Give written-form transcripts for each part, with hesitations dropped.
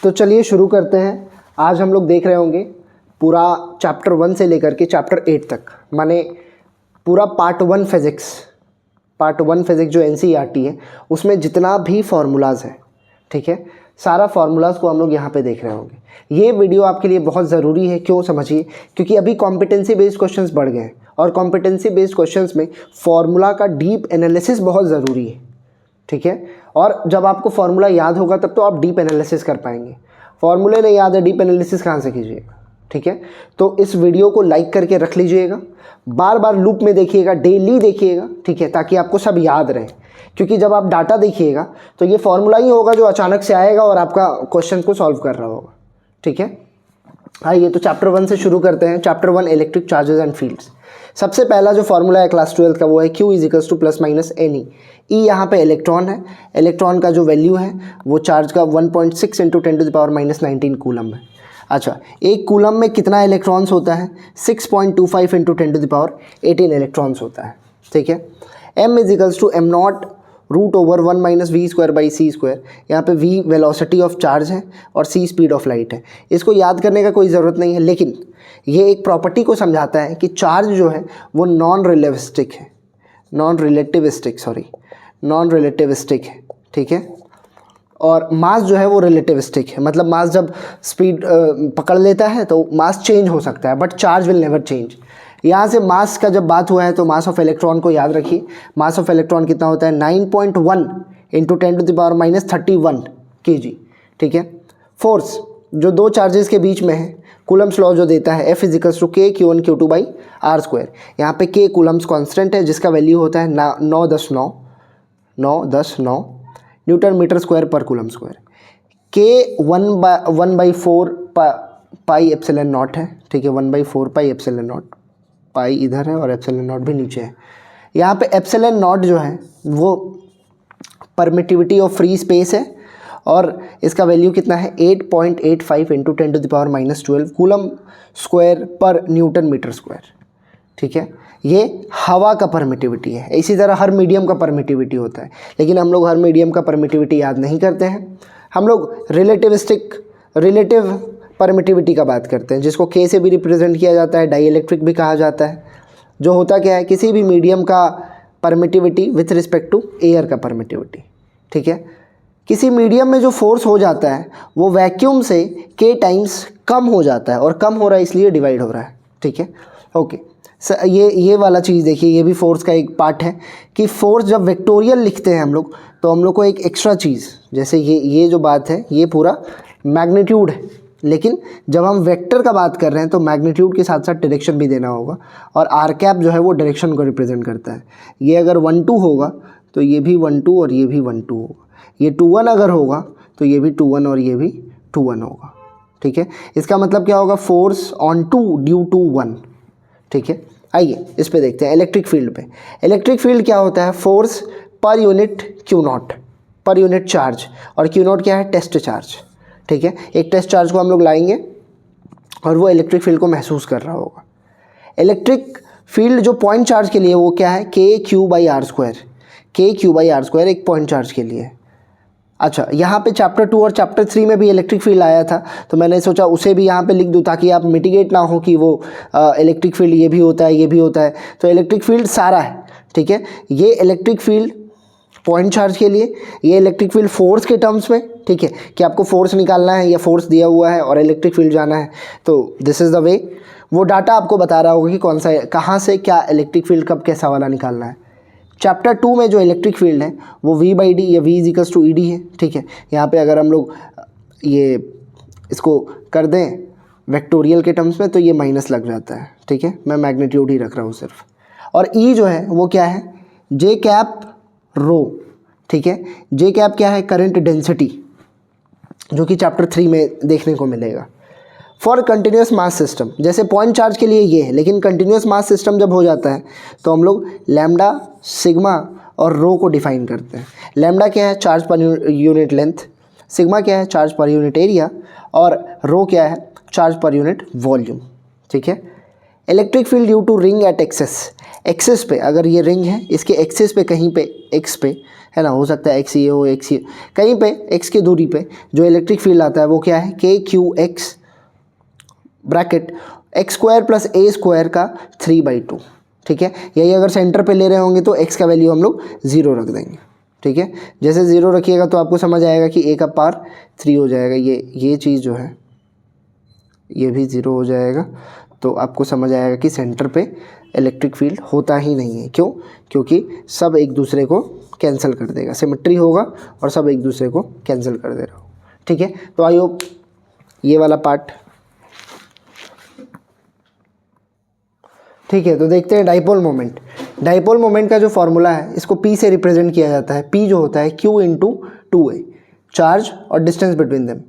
तो चलिए शुरू करते हैं। आज हम लोग देख रहे होंगे पूरा चैप्टर 1 से लेकर के चैप्टर 8 तक, माने पूरा पार्ट 1 फिज़िक्स जो एनसीईआरटी है उसमें जितना भी फार्मूलाज है, ठीक है, सारा फार्मूलाज को हम लोग यहाँ पे देख रहे होंगे। ये वीडियो आपके लिए बहुत ज़रूरी है। क्यों समझिए, क्योंकि अभी कॉम्पिटेंसी बेस्ड क्वेश्चंस बढ़ गए हैं और कॉम्पिटेंसी बेस्ड क्वेश्चंस में फार्मूला का डीप एनालिसिस बहुत ज़रूरी है, ठीक है। और जब आपको फार्मूला याद होगा तब तो आप डीप एनालिसिस कर पाएंगे। फार्मूले नहीं याद है, डीप एनालिसिस कहाँ से कीजिएगा, ठीक है। तो इस वीडियो को लाइक करके रख लीजिएगा, बार बार लूप में देखिएगा, डेली देखिएगा, ठीक है, ताकि आपको सब याद रहे। क्योंकि जब आप डाटा देखिएगा तो ये फार्मूला ही होगा जो अचानक से आएगा और आपका क्वेश्चन को सॉल्व कर रहा होगा, ठीक है। आइए तो चैप्टर 1 से शुरू करते हैं। Chapter 1 electric charges and fields. सबसे पहला जो फार्मूला है क्लास 12 का वो है Q = +- NE। E यहाँ पे इलेक्ट्रॉन है। इलेक्ट्रॉन का जो वैल्यू है वो चार्ज का 1.6 × 10⁻⁻19 कूलम है। अच्छा, एक कूलम में कितना इलेक्ट्रॉन्स होता है? 6.25 × 10⁻18 इलेक्ट्रॉन्स होता है, ठीक है। M = m0 √1 - v²/c²। यहाँ पे v वेलोसिटी ऑफ चार्ज है और c स्पीड ऑफ लाइट है। इसको याद करने का कोई ज़रूरत नहीं है, लेकिन ये एक प्रॉपर्टी को समझाता है कि चार्ज जो है वो नॉन रिलेटिविस्टिक है, ठीक है। और मास जो है वो रिलेटिविस्टिक है, मतलब मास जब स्पीड पकड़ लेता है तो मास चेंज हो सकता है, but charge will never change. यहाँ से मास का जब बात हुआ है तो मास ऑफ इलेक्ट्रॉन को याद रखिए। मास ऑफ इलेक्ट्रॉन कितना होता है? 9.1 × 10⁻−31 kg, ठीक है। फोर्स जो दो चार्जेस के बीच में है, कूलम्स लॉ जो देता है F = K Q1 Q2 R²। यहाँ पे K कूलम्स कांस्टेंट है जिसका वैल्यू होता है 9 न्यूटन मीटर स्क्वायर पर coulomb square. K 1/4 pi epsilon not है, ठीक है। 1/4 पाई एप्सिलॉन नॉट, पाई इधर है और एप्सिलॉन नॉट भी नीचे है। यहाँ पे एप्सिलॉन नॉट जो है वो परमिटिविटी ऑफ फ्री स्पेस है और इसका वैल्यू कितना है? 8.85 × 10⁻−12 कूलम स्क्वायर पर न्यूटन मीटर स्क्वायर, ठीक है। ये हवा का परमिटिविटी है। इसी तरह हर मीडियम का परमिटिविटी होता है, लेकिन हम लोग हर मीडियम का परमिटिविटी याद नहीं करते हैं। हम लोग रिलेटिव परमिटिविटी का बात करते हैं, जिसको K से भी रिप्रेजेंट किया जाता है, डाई इलेक्ट्रिक भी कहा जाता है। जो होता क्या है, किसी भी मीडियम का permittivity with respect to air का परमिटिविटी, ठीक है। किसी मीडियम में जो फोर्स हो जाता है वो वैक्यूम से K टाइम्स कम हो जाता है, और कम हो रहा है इसलिए डिवाइड हो रहा है, ठीक है। ओके, ये वाला चीज़ देखिए, ये भी फोर्स का एक पार्ट है कि फोर्स जब वेक्टोरियल लिखते हैं हम लोग तो हम लोग को एक एक्स्ट्रा चीज़, जैसे ये जो बात है ये पूरा मैग्नीट्यूड है, लेकिन जब हम वेक्टर का बात कर रहे हैं तो मैग्नीट्यूड के साथ साथ डायरेक्शन भी देना होगा। और r कैप जो है वो डायरेक्शन को रिप्रेजेंट करता है। ये अगर 1-2 होगा तो ये भी 1-2 और ये भी 1-2 होगा। ये 2-1 अगर होगा तो ये भी 2-1 और ये भी 2-1 होगा, ठीक है। इसका मतलब क्या होगा? फोर्स ऑन 2 ड्यू टू 1, ठीक है। आइए इस पे देखते हैं इलेक्ट्रिक फील्ड पे। इलेक्ट्रिक फील्ड क्या होता है? Force per unit Q0, per unit charge, और Q0 क्या है? टेस्ट चार्ज, ठीक है। एक टेस्ट चार्ज को हम लोग लाएंगे और वो इलेक्ट्रिक फील्ड को महसूस कर रहा होगा। इलेक्ट्रिक फील्ड जो पॉइंट चार्ज के लिए वो क्या है? KQ/R²। KQ/R² एक पॉइंट चार्ज के लिए। अच्छा, यहाँ पे चैप्टर 2 और चैप्टर 3 में भी इलेक्ट्रिक फील्ड आया था, तो मैंने सोचा उसे भी यहाँ पे लिख दूँ ताकि आप मिटिगेट ना हो कि वो इलेक्ट्रिक फील्ड ये भी होता है, ये भी होता है। तो इलेक्ट्रिक फील्ड सारा है, ठीक है। ये इलेक्ट्रिक फील्ड पॉइंट चार्ज के लिए, ये इलेक्ट्रिक फील्ड फोर्स के टर्म्स में, ठीक है, कि आपको फोर्स निकालना है या फोर्स दिया हुआ है और इलेक्ट्रिक फील्ड जाना है, तो दिस इज़ द वे। वो डाटा आपको बता रहा होगा कि कौन सा, कहाँ से क्या इलेक्ट्रिक फील्ड कब कैसा वाला निकालना है। चैप्टर 2 में जो इलेक्ट्रिक फील्ड है वो V/D या V = ED है, ठीक है। यहाँ पे अगर हम लोग ये इसको कर दें वेक्टोरियल के टर्म्स में तो ये माइनस लग जाता है, ठीक है। मैं मैग्नीट्यूड ही रख रहा हूँ सिर्फ। और E जो है वो क्या है? J∩ρ, ठीक है। J∩ क्या है? करंट डेंसिटी, जो कि चैप्टर 3 में देखने को मिलेगा। फॉर कंटिन्यूस मास सिस्टम, जैसे पॉइंट चार्ज के लिए ये है, लेकिन कंटिन्यूस मास सिस्टम जब हो जाता है तो हम लोग लैम्डा, सिग्मा और रो को डिफाइन करते हैं। लैम्डा क्या है? Charge per unit length. Sigma क्या है? Charge per unit area. और रो क्या है? चार्ज पर यूनिट वॉल्यूम, ठीक है। Electric field due to ring at axis, axis पे, अगर ये रिंग है इसके एक्सेस पे कहीं पे, एक्स पे है ना, हो सकता है एक्स ये हो, एक्स ये, कहीं पे एक्स की दूरी पे जो इलेक्ट्रिक फील्ड आता है वो क्या है, K Q X bracket X square plus A square का 3/2, ठीक है। यही अगर सेंटर पे ले रहे होंगे तो एक्स का वैल्यू हम लोग 0 रख देंगे, ठीक है। जैसे 0 रखिएगा तो आपको समझ आएगा कि ए का पावर 3 हो जाएगा, ये चीज़ जो है ये भी 0 हो जाएगा, तो आपको समझ आएगा कि सेंटर पे इलेक्ट्रिक फील्ड होता ही नहीं है। क्यों? क्योंकि सब एक दूसरे को कैंसिल कर देगा, सिमेट्री होगा और सब एक दूसरे को कैंसिल कर दे रहा हो, ठीक है। तो आई होप ये वाला पार्ट ठीक है। तो देखते हैं डाइपोल मोमेंट। डाइपोल मोमेंट का जो फॉर्मूला है इसको P से रिप्रेजेंट किया जाता है। P जो होता है Q इंटू 2A, चार्ज और डिस्टेंस बिटवीन देम।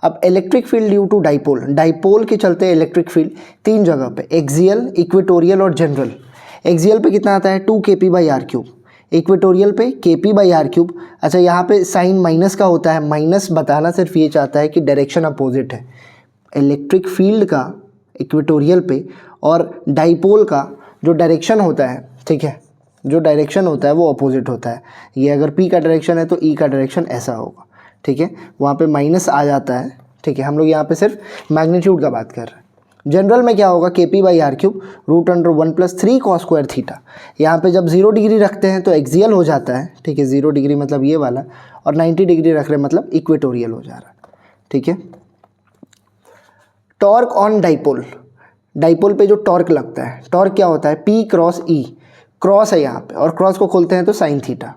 अब electric field due to dipole, dipole के चलते इलेक्ट्रिक फील्ड 3 जगह पे, एक्सियल, इक्वेटोरियल और जनरल। एक्सियल पे कितना आता है 2 kp/r³, इक्वेटोरियल पे kp/r³। अच्छा, यहाँ पे साइन माइनस का होता है, माइनस बताना सिर्फ ये चाहता है कि डायरेक्शन अपोजिट है इलेक्ट्रिक फील्ड का इक्वेटोरियल पे, और डाइपोल का जो डायरेक्शन होता है, ठीक है, जो डायरेक्शन होता है वो अपोजिट होता है। ये अगर P का डायरेक्शन है तो E का डायरेक्शन ऐसा होगा, ठीक है, वहाँ पे माइनस आ जाता है, ठीक है। हम लोग यहाँ पे सिर्फ मैग्नीट्यूड का बात कर रहे हैं। जनरल में क्या होगा kp/r³ √1 + 3 cos² थीटा। यहाँ पे जब 0 डिग्री रखते हैं तो एक्सियल हो जाता है, ठीक है, 0 डिग्री मतलब ये वाला, और 90 डिग्री रख रहे हैं मतलब इक्वेटोरियल हो जा रहा है, ठीक है। टॉर्क ऑन डाइपोल, डाइपोल पे जो टॉर्क लगता है, टॉर्क क्या होता है P क्रॉस E, क्रॉस है यहाँ पे और क्रॉस को खोलते हैं तो साइन थीटा।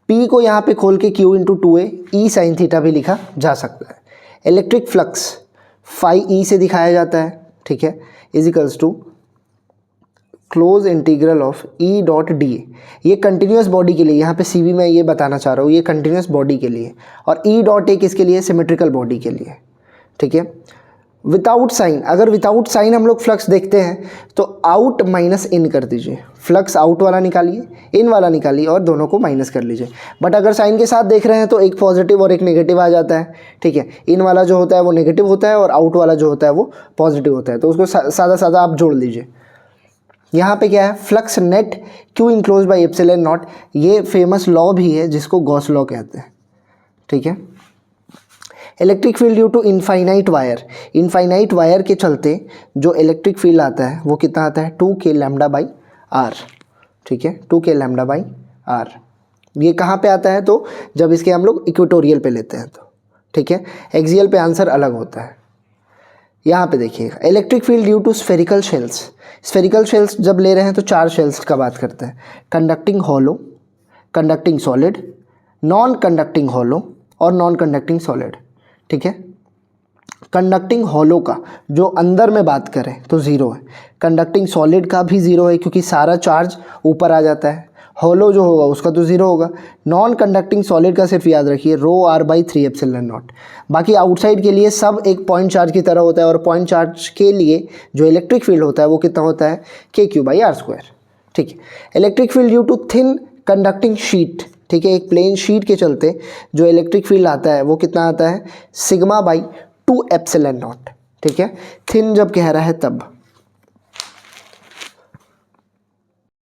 P को यहाँ पे खोल के Q into 2A E sine theta भी लिखा जा सकता है। इलेक्ट्रिक फ्लक्स फाई E से दिखाया जाता है, ठीक है, is equals to closed integral of E dot d A. ये कंटिन्यूस बॉडी के लिए, यहाँ पे CV में ये बताना चाह रहा हूँ, ये कंटिन्यूस बॉडी के लिए, और E डॉट ए किसके लिए, सिमेट्रिकल बॉडी के लिए, ठीक है। विदाउट साइन, अगर विदाउट साइन हम लोग फ्लक्स देखते हैं तो आउट माइनस इन कर दीजिए, फ्लक्स आउट वाला निकालिए, इन वाला निकालिए और दोनों को माइनस कर लीजिए। बट अगर साइन के साथ देख रहे हैं तो एक पॉजिटिव और एक नेगेटिव आ जाता है, ठीक है। इन वाला जो होता है वो नेगेटिव होता है और आउट वाला जो होता है वो पॉजिटिव होता है, तो उसको सादा सादा आप जोड़ लीजिए। यहाँ पे क्या है, flux net Q enclosed by epsilon nought, ये फेमस लॉ भी है जिसको गॉस लॉ कहते हैं, ठीक है। Electric field due to infinite wire, infinite wire के चलते जो इलेक्ट्रिक फील्ड आता है वो कितना आता है 2k λ/r, ठीक है, 2k λ/r। ये कहाँ पे आता है, तो जब इसके हम लोग इक्वेटोरियल पे लेते हैं तो, ठीक है। एक्सियल पे आंसर अलग होता है। यहाँ पे देखिएगा, electric field due to spherical shells, spherical shells जब ले रहे हैं तो 4 शेल्स का बात करते हैं, conducting hollow, conducting solid, non conducting hollow और नॉन कंडक्टिंग सॉलिड, ठीक है। कंडक्टिंग हॉलो का जो अंदर में बात करें तो 0 है, कंडक्टिंग सॉलिड का भी 0 है क्योंकि सारा चार्ज ऊपर आ जाता है, हॉलो जो होगा उसका तो 0 होगा। नॉन कंडक्टिंग सॉलिड का सिर्फ याद रखिए ρr/3 एप्सिलॉन नॉट। बाकी आउटसाइड के लिए सब एक पॉइंट चार्ज की तरह होता है, और पॉइंट चार्ज के लिए जो इलेक्ट्रिक फील्ड होता है वो कितना होता है kq/r², ठीक है। Electric field due to thin conducting sheet, ठीक है, एक प्लेन शीट के चलते जो इलेक्ट्रिक फील्ड आता है वो कितना आता है σ/2 एप्सिलॉन नॉट, ठीक है। थिन जब कह रहा है तब